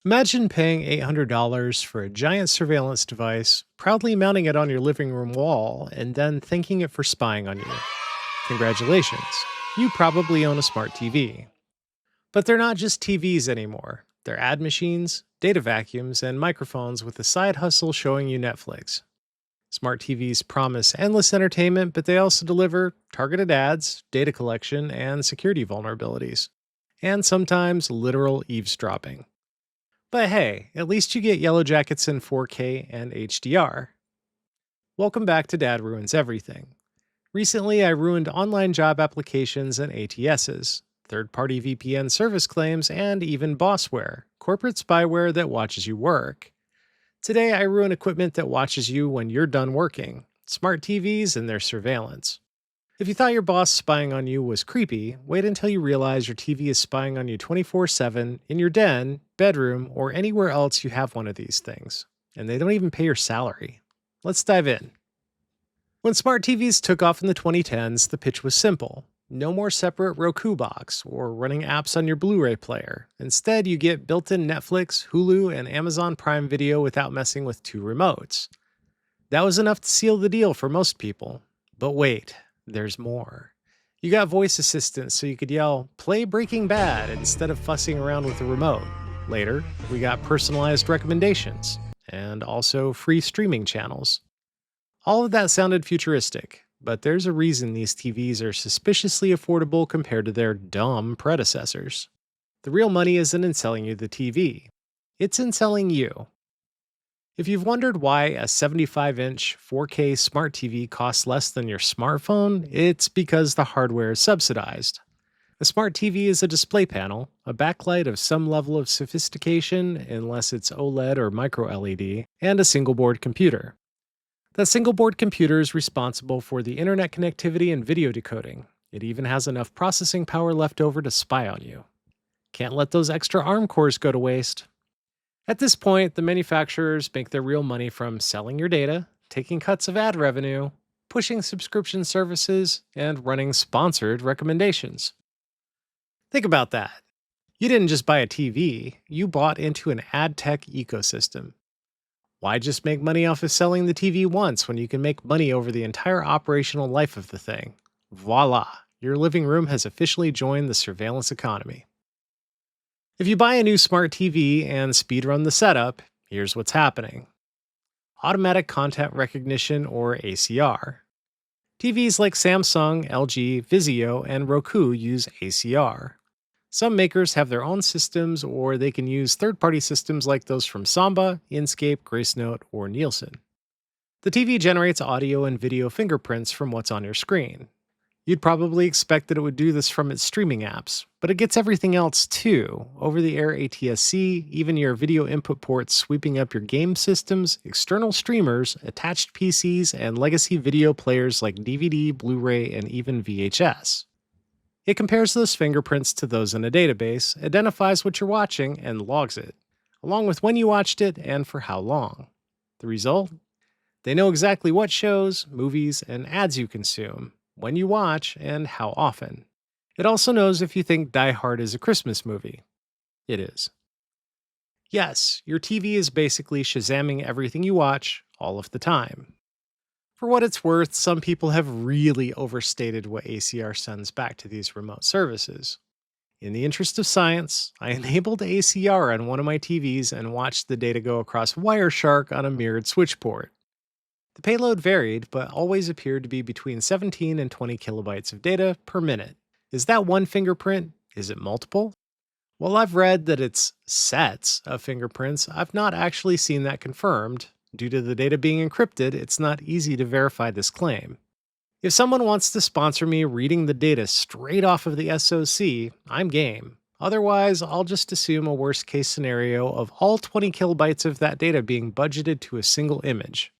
Imagine paying $800 for a giant surveillance device, proudly mounting it on your living room wall, and then thanking it for spying on you. Congratulations, you probably own a smart TV. But they're not just TVs anymore. They're ad machines, data vacuums, and microphones with a side hustle showing you Netflix. Smart TVs promise endless entertainment, but they also deliver targeted ads, data collection, and security vulnerabilities. And sometimes literal eavesdropping. But hey, at least you get Yellow Jackets in 4K and HDR. Welcome back to Dad Ruins Everything. Recently, I ruined online job applications and ATSs, third party VPN service claims, and even bossware, corporate spyware that watches you work. Today, I ruin equipment that watches you when you're done working, smart TVs and their surveillance. If you thought your boss spying on you was creepy, wait until you realize your TV is spying on you 24/7 in your den, bedroom, or anywhere else you have one of these things. And they don't even pay your salary. Let's dive in. When smart TVs took off in the 2010s, the pitch was simple. No more separate Roku box or running apps on your Blu ray player. Instead, you get built in Netflix, Hulu, and Amazon Prime Video without messing with two remotes. That was enough to seal the deal for most people. But wait, there's more. You got voice assistants so you could yell, "Play Breaking Bad," instead of fussing around with the remote. Later, we got personalized recommendations and also free streaming channels. All of that sounded futuristic, but there's a reason these TVs are suspiciously affordable compared to their dumb predecessors. The real money isn't in selling you the TV, it's in selling you. If you've wondered why a 75-inch 4K smart TV costs less than your smartphone, it's because the hardware is subsidized. A smart TV is a display panel, a backlight of some level of sophistication, unless it's OLED or micro LED, and a single board computer. That single board computer is responsible for the internet connectivity and video decoding. It even has enough processing power left over to spy on you. Can't let those extra ARM cores go to waste. At this point, the manufacturers make their real money from selling your data, taking cuts of ad revenue, pushing subscription services, and running sponsored recommendations. Think about that. You didn't just buy a TV, you bought into an ad tech ecosystem. Why just make money off of selling the TV once when you can make money over the entire operational life of the thing? Voila, your living room has officially joined the surveillance economy. If you buy a new smart TV and speedrun the setup, here's what's happening. Automatic content recognition, or ACR. TVs like Samsung, LG, Vizio, and Roku use ACR. Some makers have their own systems, or they can use third-party systems like those from Samba, Inkscape, Gracenote, or Nielsen. The TV generates audio and video fingerprints from what's on your screen. You'd probably expect that it would do this from its streaming apps, but it gets everything else too. Over-the-air ATSC, even your video input ports sweeping up your game systems, external streamers, attached PCs, and legacy video players like DVD, Blu-ray, and even VHS. It compares those fingerprints to those in a database, identifies what you're watching, and logs it, along with when you watched it and for how long. The result? They know exactly what shows, movies, and ads you consume, when you watch, and how often. It also knows if you think Die Hard is a Christmas movie. It is. Yes, your TV is basically Shazamming everything you watch, all of the time. For what it's worth, some people have really overstated what ACR sends back to these remote services. In the interest of science, I enabled ACR on one of my TVs and watched the data go across Wireshark on a mirrored switch port. The payload varied, but always appeared to be between 17 and 20 kilobytes of data per minute. Is that one fingerprint? Is it multiple? While I've read that it's sets of fingerprints, I've not actually seen that confirmed. Due to the data being encrypted, it's not easy to verify this claim. If someone wants to sponsor me reading the data straight off of the SoC, I'm game. Otherwise, I'll just assume a worst case scenario of all 20 kilobytes of that data being budgeted to a single image.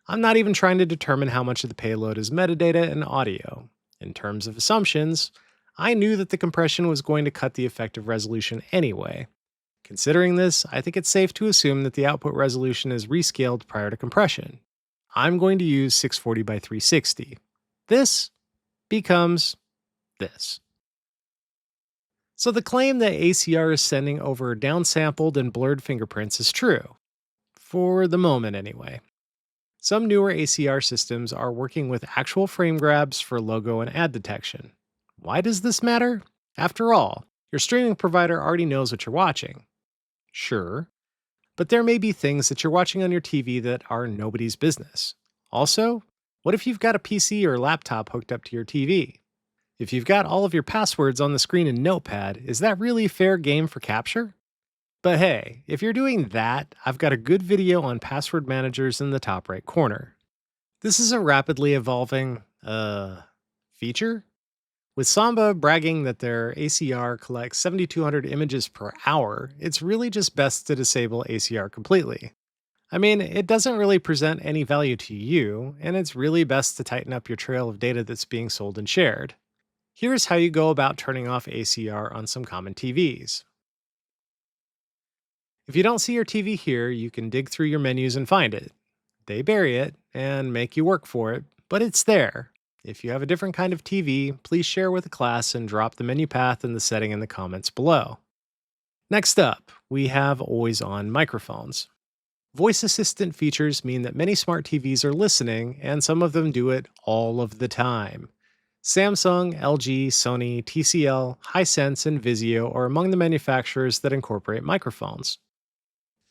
I'm not even trying to determine how much of the payload is metadata and audio. In terms of assumptions, I knew that the compression was going to cut the effective resolution anyway. Considering this, I think it's safe to assume that the output resolution is rescaled prior to compression. I'm going to use 640 by 360. This becomes this. So the claim that ACR is sending over downsampled and blurred fingerprints is true. For the moment, anyway. Some newer ACR systems are working with actual frame grabs for logo and ad detection. Why does this matter? After all, your streaming provider already knows what you're watching. Sure, but there may be things that you're watching on your TV that are nobody's business. Also, what if you've got a PC or laptop hooked up to your TV? If you've got all of your passwords on the screen in Notepad, is that really fair game for capture? But hey, if you're doing that, I've got a good video on password managers in the top right corner. This is a rapidly evolving, feature. With Samba bragging that their ACR collects 7,200 images per hour, it's really just best to disable ACR completely. I mean, it doesn't really present any value to you, and it's really best to tighten up your trail of data that's being sold and shared. Here's how you go about turning off ACR on some common TVs. If you don't see your TV here, you can dig through your menus and find it. They bury it and make you work for it, but it's there. If you have a different kind of TV, please share with the class and drop the menu path and the setting in the comments below. Next up, we have always on microphones. Voice assistant features mean that many smart TVs are listening, and some of them do it all of the time. Samsung, LG, Sony, TCL, Hisense, and Vizio are among the manufacturers that incorporate microphones.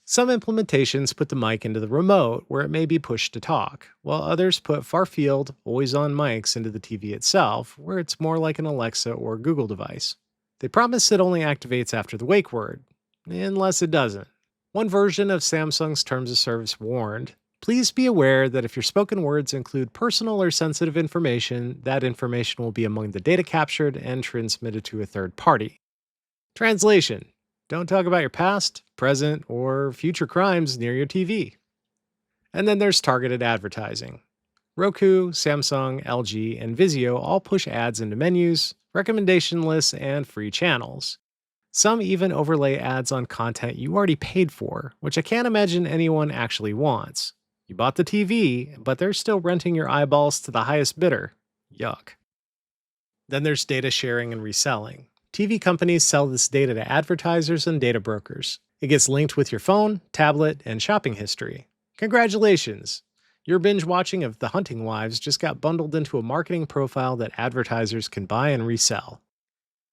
Some implementations put the mic into the remote where it may be pushed to talk, while others put far-field, always-on mics into the TV itself, where it's more like an Alexa or Google device. They promise it only activates after the wake word, unless it doesn't. One version of Samsung's Terms of Service warned, "Please be aware that if your spoken words include personal or sensitive information, that information will be among the data captured and transmitted to a third party." Translation: don't talk about your past, present, or future crimes near your TV. And then there's targeted advertising. Roku, Samsung, LG, and Vizio all push ads into menus, recommendation lists, and free channels. Some even overlay ads on content you already paid for, which I can't imagine anyone actually wants. You bought the TV, but they're still renting your eyeballs to the highest bidder. Yuck. Then there's data sharing and reselling. TV companies sell this data to advertisers and data brokers. It gets linked with your phone, tablet, and shopping history. Congratulations! Your binge watching of The Hunting Wives just got bundled into a marketing profile that advertisers can buy and resell.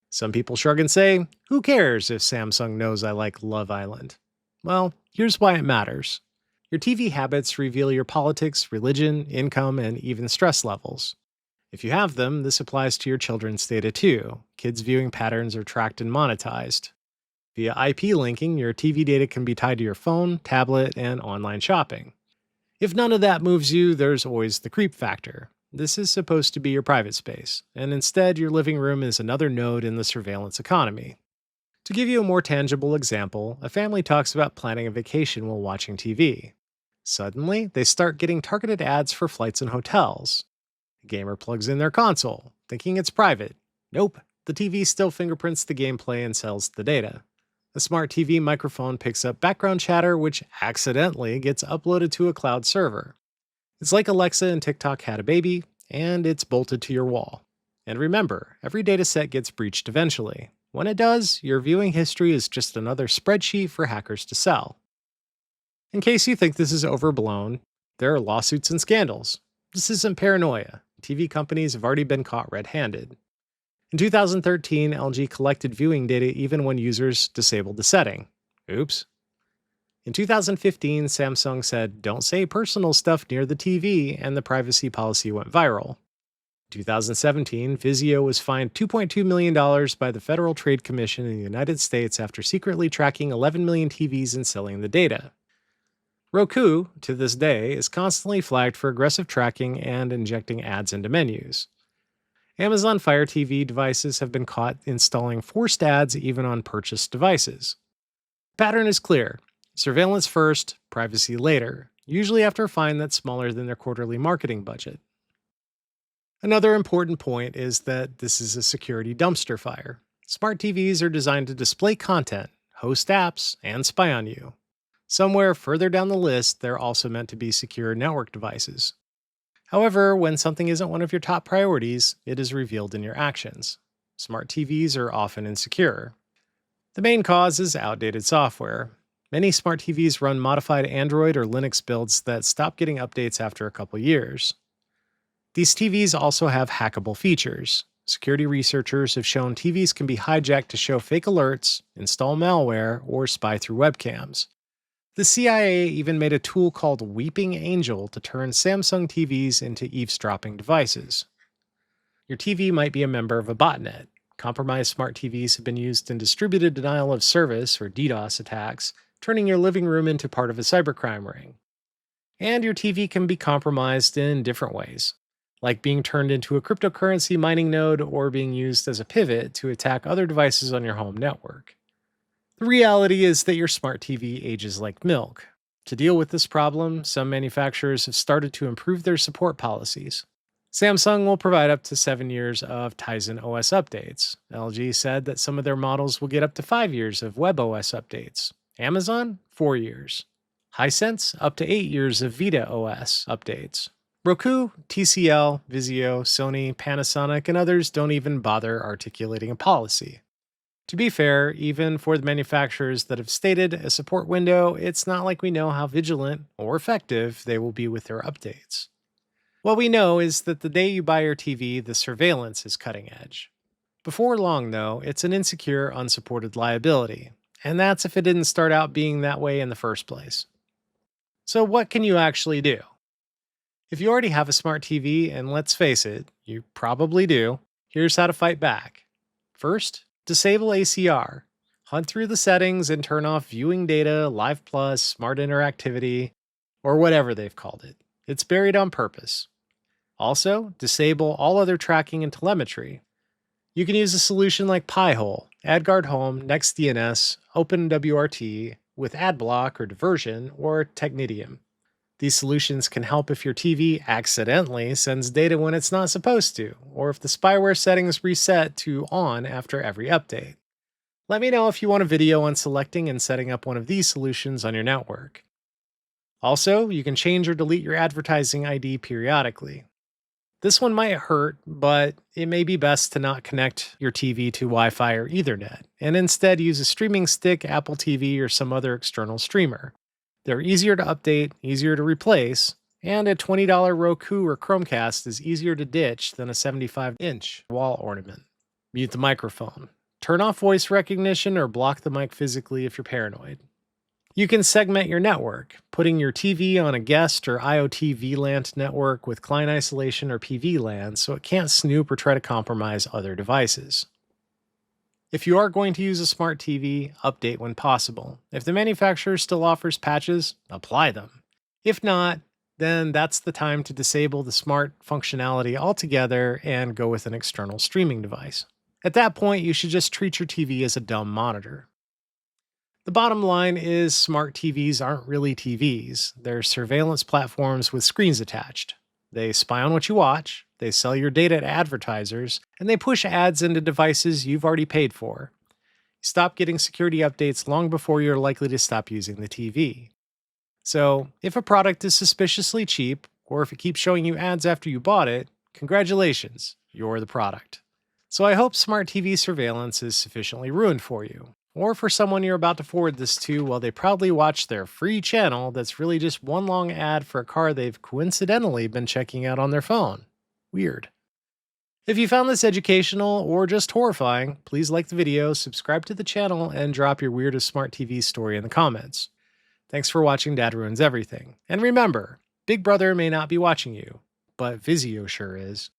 Some people shrug and say, who cares if Samsung knows I like Love Island? Well, here's why it matters. Your TV habits reveal your politics, religion, income, and even stress levels. If you have them, this applies to your children's data too. Kids' viewing patterns are tracked and monetized. Via IP linking, your TV data can be tied to your phone, tablet, and online shopping. If none of that moves you, there's always the creep factor. This is supposed to be your private space, and instead your living room is another node in the surveillance economy. To give you a more tangible example, a family talks about planning a vacation while watching TV. Suddenly, they start getting targeted ads for flights and hotels. A gamer plugs in their console, thinking it's private. Nope, the TV still fingerprints the gameplay and sells the data. A smart TV microphone picks up background chatter, which accidentally gets uploaded to a cloud server. It's like Alexa and TikTok had a baby, and it's bolted to your wall. And remember, every dataset gets breached eventually. When it does, your viewing history is just another spreadsheet for hackers to sell. In case you think this is overblown, there are lawsuits and scandals. This isn't paranoia. TV companies have already been caught red-handed. In 2013, LG collected viewing data even when users disabled the setting. Oops. In 2015, Samsung said, "Don't say personal stuff near the TV," and the privacy policy went viral. In 2017, Vizio was fined $2.2 million by the Federal Trade Commission in the United States after secretly tracking 11 million TVs and selling the data. Roku, to this day, is constantly flagged for aggressive tracking and injecting ads into menus. Amazon Fire TV devices have been caught installing forced ads even on purchased devices. The pattern is clear. Surveillance first, privacy later, usually after a fine that's smaller than their quarterly marketing budget. Another important point is that this is a security dumpster fire. Smart TVs are designed to display content, host apps, and spy on you. Somewhere further down the list, they're also meant to be secure network devices. However, when something isn't one of your top priorities, it is revealed in your actions. smart TVs are often insecure. The main cause is outdated software. Many smart TVs run modified Android or Linux builds that stop getting updates after a couple years. These TVs also have hackable features. Security researchers have shown TVs can be hijacked to show fake alerts, install malware, or spy through webcams. The CIA even made a tool called Weeping Angel to turn Samsung TVs into eavesdropping devices. Your TV might be a member of a botnet. Compromised smart TVs have been used in distributed denial of service or DDoS attacks, turning your living room into part of a cybercrime ring. And your TV can be compromised in different ways, like being turned into a cryptocurrency mining node or being used as a pivot to attack other devices on your home network. The reality is that your smart TV ages like milk. To deal with this problem, some manufacturers have started to improve their support policies. Samsung will provide up to 7 years of Tizen OS updates. LG said that some of their models will get up to 5 years of WebOS updates. Amazon, 4 years. Hisense, up to 8 years of Vita OS updates. Roku, TCL, Vizio, Sony, Panasonic, and others don't even bother articulating a policy. To be fair, even for the manufacturers that have stated a support window, it's not like we know how vigilant or effective they will be with their updates. What we know is that the day you buy your TV, the surveillance is cutting edge. Before long, though, it's an insecure, unsupported liability, and that's if it didn't start out being that way in the first place. So what can you actually do? If you already have a smart TV, and let's face it, you probably do, here's how to fight back. First, disable ACR. Hunt through the settings and turn off viewing data, Live Plus, Smart Interactivity, or whatever they've called it. It's buried on purpose. Also, disable all other tracking and telemetry. You can use a solution like Pi-hole, AdGuard Home, NextDNS, OpenWRT, with AdBlock or diversion, or Technidium. These solutions can help if your TV accidentally sends data when it's not supposed to, or if the spyware settings reset to on after every update. Let me know if you want a video on selecting and setting up one of these solutions on your network. Also, you can change or delete your advertising ID periodically. This one might hurt, but it may be best to not connect your TV to Wi-Fi or Ethernet, and instead use a streaming stick, Apple TV, or some other external streamer. They're easier to update, easier to replace, and a $20 Roku or Chromecast is easier to ditch than a 75-inch wall ornament. Mute the microphone. Turn off voice recognition or block the mic physically if you're paranoid. You can segment your network, putting your TV on a guest or IoT VLAN network with client isolation or PVLAN so it can't snoop or try to compromise other devices. If you are going to use a smart TV, update when possible. If the manufacturer still offers patches, apply them. If not, then that's the time to disable the smart functionality altogether and go with an external streaming device. At that point, you should just treat your TV as a dumb monitor. The bottom line is smart TVs aren't really TVs. They're surveillance platforms with screens attached. They spy on what you watch, they sell your data to advertisers, and they push ads into devices you've already paid for. You stop getting security updates long before you're likely to stop using the TV. So, if a product is suspiciously cheap, or if it keeps showing you ads after you bought it, congratulations, you're the product. So I hope smart TV surveillance is sufficiently ruined for you, or for someone you're about to forward this to while they proudly watch their free channel that's really just one long ad for a car they've coincidentally been checking out on their phone. Weird. If you found this educational or just horrifying, please like the video, subscribe to the channel, and drop your weirdest smart TV story in the comments. Thanks for watching Dad Ruins Everything. And remember, Big Brother may not be watching you, but Vizio sure is.